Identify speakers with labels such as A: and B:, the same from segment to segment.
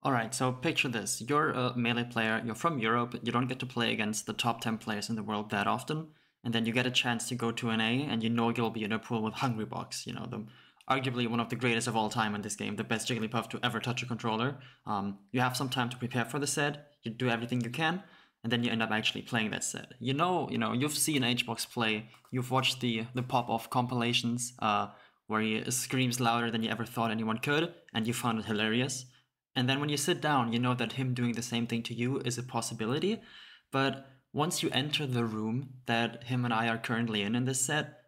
A: Alright, so picture this. You're a melee player, you're from Europe, you don't get to play against the top 10 players in the world that often, and then you get a chance to go to an A, and you know you'll be in a pool with Hungrybox, arguably one of the greatest of all time in this game, the best Jigglypuff to ever touch a controller. You have some time to prepare for the set, you do everything you can, and then you end up actually playing that set. You've seen HBox play, you've watched the Popoff compilations, where he screams louder than you ever thought anyone could, and you found it hilarious. And then when you sit down, you know that him doing the same thing to you is a possibility. But once you enter the room that him and I are currently in this set,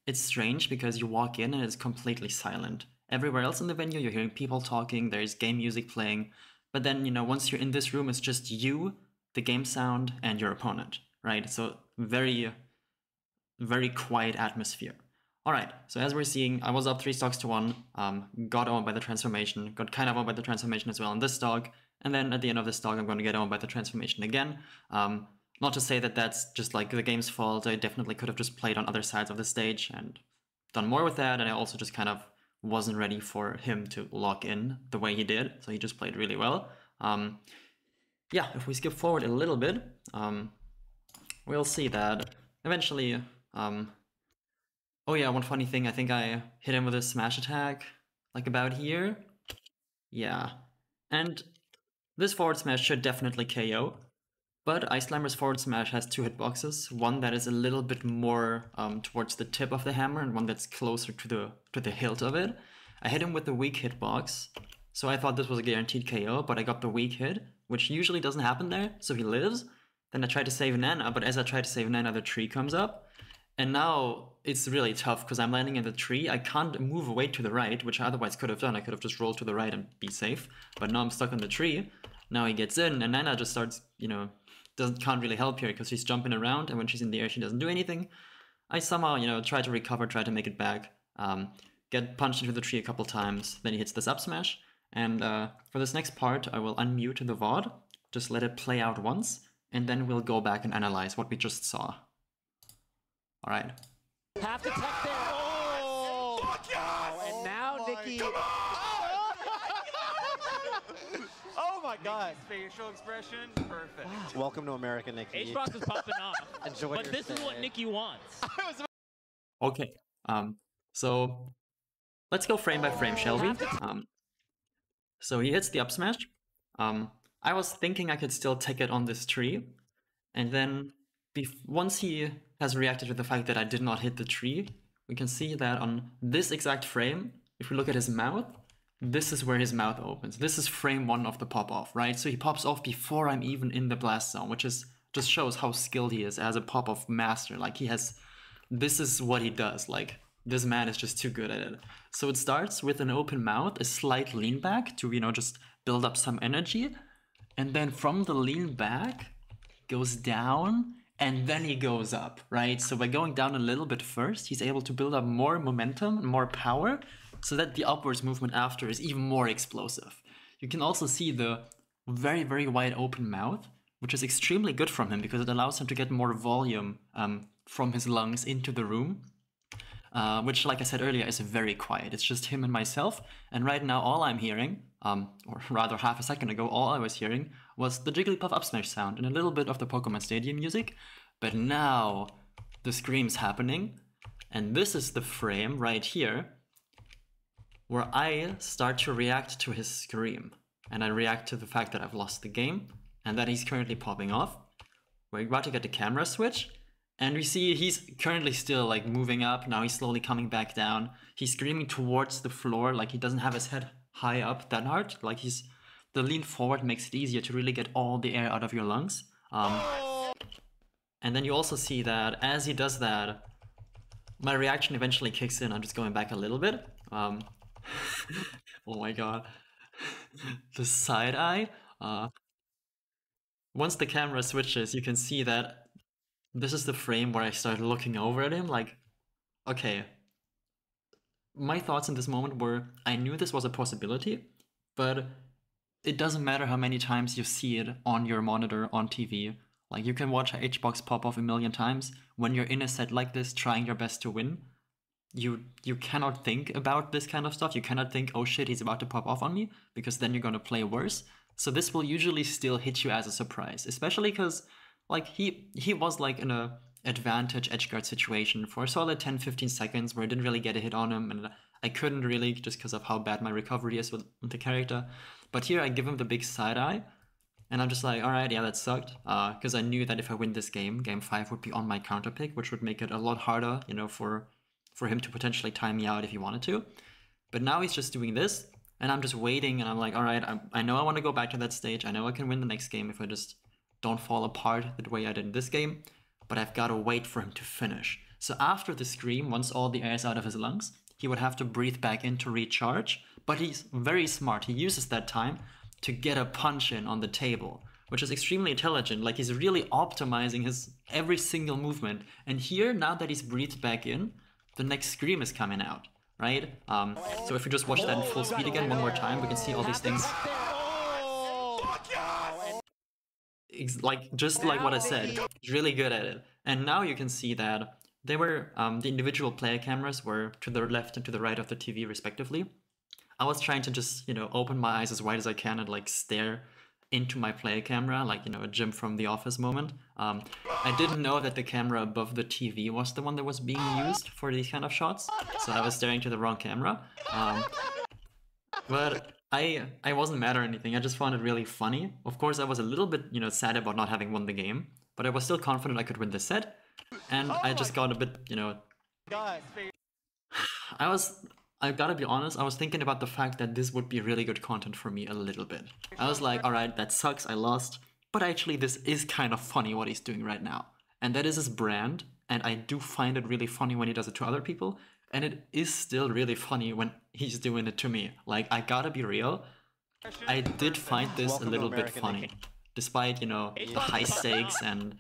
A: it's strange because you walk in and it's completely silent. Everywhere else in the venue, you're hearing people talking, there's game music playing. But then, once you're in this room, it's just you, the game sound, and your opponent, right? So very, very quiet atmosphere. Alright, so as we're seeing, I was up 3 stocks to 1, got owned by the transformation, got kind of owned by the transformation as well in this stock, and then at the end of this stock I'm going to get owned by the transformation again. Not to say that that's just like the game's fault, I definitely could have just played on other sides of the stage and done more with that, and I also just kind of wasn't ready for him to lock in the way he did, so he just played really well. Yeah, if we skip forward a little bit, we'll see that eventually... Oh yeah, one funny thing, I think I hit him with a smash attack, like about here. Yeah. And this forward smash should definitely KO, but Ice Slimer's forward smash has 2 hitboxes, one that is a little bit more towards the tip of the hammer and one that's closer to the hilt of it. I hit him with the weak hitbox, so I thought this was a guaranteed KO, but I got the weak hit, which usually doesn't happen there, so he lives. Then I tried to save Nana, but as I tried to save Nana, the tree comes up. And now it's really tough because I'm landing in the tree. I can't move away to the right, which I otherwise could have done. I could have just rolled to the right and be safe. But now I'm stuck in the tree. Now he gets in, and Nana just starts, can't really help here because she's jumping around, and when she's in the air, she doesn't do anything. I somehow, try to recover, try to make it back, get punched into the tree a couple times. Then he hits this up smash. And for this next part, I will unmute the VOD, just let it play out once, and then we'll go back and analyze what we just saw. All right.
B: Have to tuck there. Oh!
C: Fuck yes!
B: Oh, and now Nikki.
C: Come on!
B: Oh my God.
D: Facial expression, perfect.
B: Welcome to America, Nikki.
D: HBox is popping off.
B: Enjoy
D: but
B: your
D: this
B: stay.
D: is what Nikki wants.
A: Okay. So let's go frame by frame, shall we? So he hits the up smash. I was thinking I could still take it on this tree, and then once he has reacted to the fact that I did not hit the tree, we can see that on this exact frame, if we look at his mouth, this is where his mouth opens. This is frame 1 of the pop-off, right? So he pops off before I'm even in the blast zone, which just shows how skilled he is as a pop-off master. Like this is what he does. Like, this man is just too good at it. So it starts with an open mouth, a slight lean back to, just build up some energy. And then from the lean back, goes down, and then he goes up, right? So by going down a little bit first, he's able to build up more momentum, more power, so that the upwards movement after is even more explosive. You can also see the very, very wide open mouth, which is extremely good from him because it allows him to get more volume from his lungs into the room, which, like I said earlier, is very quiet. It's just him and myself, and right now all I'm hearing, or rather half a second ago, all I was hearing was the Jigglypuff up smash sound and a little bit of the Pokemon Stadium music, but now the scream's happening, and this is the frame right here where I start to react to his scream, and I react to the fact that I've lost the game, and that he's currently popping off. We're about to get the camera switch, and we see he's currently still like moving up, now he's slowly coming back down. He's screaming towards the floor, like he doesn't have his head high up that hard, like the lean forward makes it easier to really get all the air out of your lungs. And then you also see that as he does that, my reaction eventually kicks in. I'm just going back a little bit. Oh my god. The side eye. Once the camera switches, you can see that this is the frame where I start looking over at him like, okay. My thoughts in this moment were, I knew this was a possibility, but it doesn't matter how many times you see it on your monitor, on TV. Like, you can watch HBox pop off a million times. When you're in a set like this, trying your best to win, you cannot think about this kind of stuff. You cannot think, oh shit, he's about to pop off on me, because then you're gonna play worse. So this will usually still hit you as a surprise, especially because like he was like in a advantage edgeguard situation for a solid 10-15 seconds where I didn't really get a hit on him, and I couldn't really, just because of how bad my recovery is with the character. But here I give him the big side eye, and I'm just like, all right, yeah, that sucked. Because I knew that if I win this game, game 5 would be on my counter pick, which would make it a lot harder, you know, for him to potentially time me out if he wanted to. But now he's just doing this, and I'm just waiting, and I'm like, all right, I know I want to go back to that stage. I know I can win the next game if I just don't fall apart the way I did in this game, but I've got to wait for him to finish. So after the scream, once all the air is out of his lungs, he would have to breathe back in to recharge, but he's very smart. He uses that time to get a punch in on the table, which is extremely intelligent. Like, he's really optimizing his every single movement. And here, now that he's breathed back in, the next scream is coming out, right? So if we just watch that in full speed again one more time, we can see all these things. Like, just like what I said, really good at it. And now you can see that they were, the individual player cameras were to the left and to the right of the TV respectively. I was trying to just, you know, open my eyes as wide as I can and like stare into my player camera, like, you know, a Jim from The Office moment. I didn't know that the camera above the TV was the one that was being used for these kind of shots, so I was staring to the wrong camera. But I wasn't mad or anything. I just found it really funny. Of course, I was a little bit, you know, sad about not having won the game, but I was still confident I could win the set. And I just got a bit, you know, I gotta be honest, I was thinking about the fact that this would be really good content for me a little bit. I was like, alright, that sucks, I lost, but actually this is kind of funny what he's doing right now. And that is his brand, and I do find it really funny when he does it to other people, and it is still really funny when he's doing it to me. Like, I gotta be real, I did find this a little bit funny. Despite, you know, the high stakes and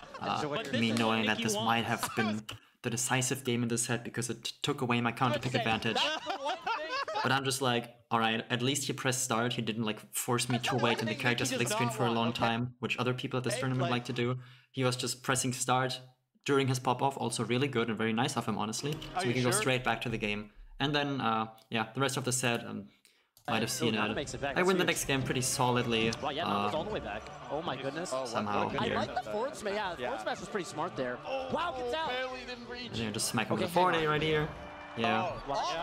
A: me knowing that this might have been the decisive game in this set because it took away my counter pick advantage. But I'm just like, alright, at least he pressed start, he didn't like force me to wait in the character select screen for a long time, which other people at this tournament like to do. He was just pressing start during his pop-off, also really good and very nice of him, honestly. So we can go straight back to the game. And then, yeah, the rest of the set, might have seen it. I win the next game pretty solidly.
B: Wow, yeah, no, it was all the way back. Oh my goodness.
A: Somehow
B: I
A: here.
B: like the forward smash. Yeah, the forward smash was pretty smart there. Wow, gets out.
A: And then just smack him with a 4-day right here. Yeah.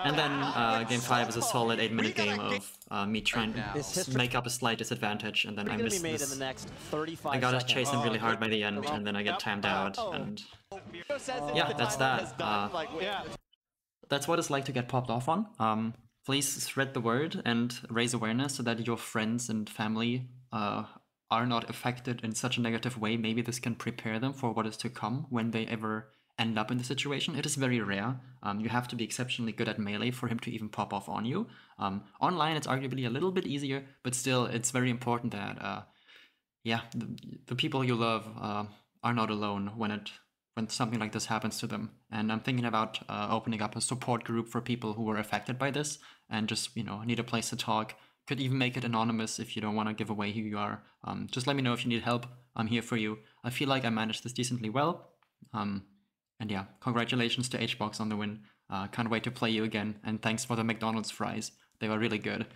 A: And then game 5 is a solid 8-minute game of me trying to make up a slight disadvantage, and then I missed this. I gotta chase him really hard by the end, and then I get timed out, and yeah, that's that. That's what it's like to get popped off on. Please spread the word and raise awareness so that your friends and family are not affected in such a negative way. Maybe this can prepare them for what is to come when they ever end up in the situation. It is very rare. You have to be exceptionally good at Melee for him to even pop off on you. Online, it's arguably a little bit easier, but still, it's very important that, yeah, the people you love are not alone when something like this happens to them. And I'm thinking about opening up a support group for people who were affected by this and just, you know, need a place to talk. Could even make it anonymous if you don't want to give away who you are. Just let me know if you need help. I'm here for you. I feel like I managed this decently well. And yeah, congratulations to HBox on the win. Can't wait to play you again. And thanks for the McDonald's fries. They were really good.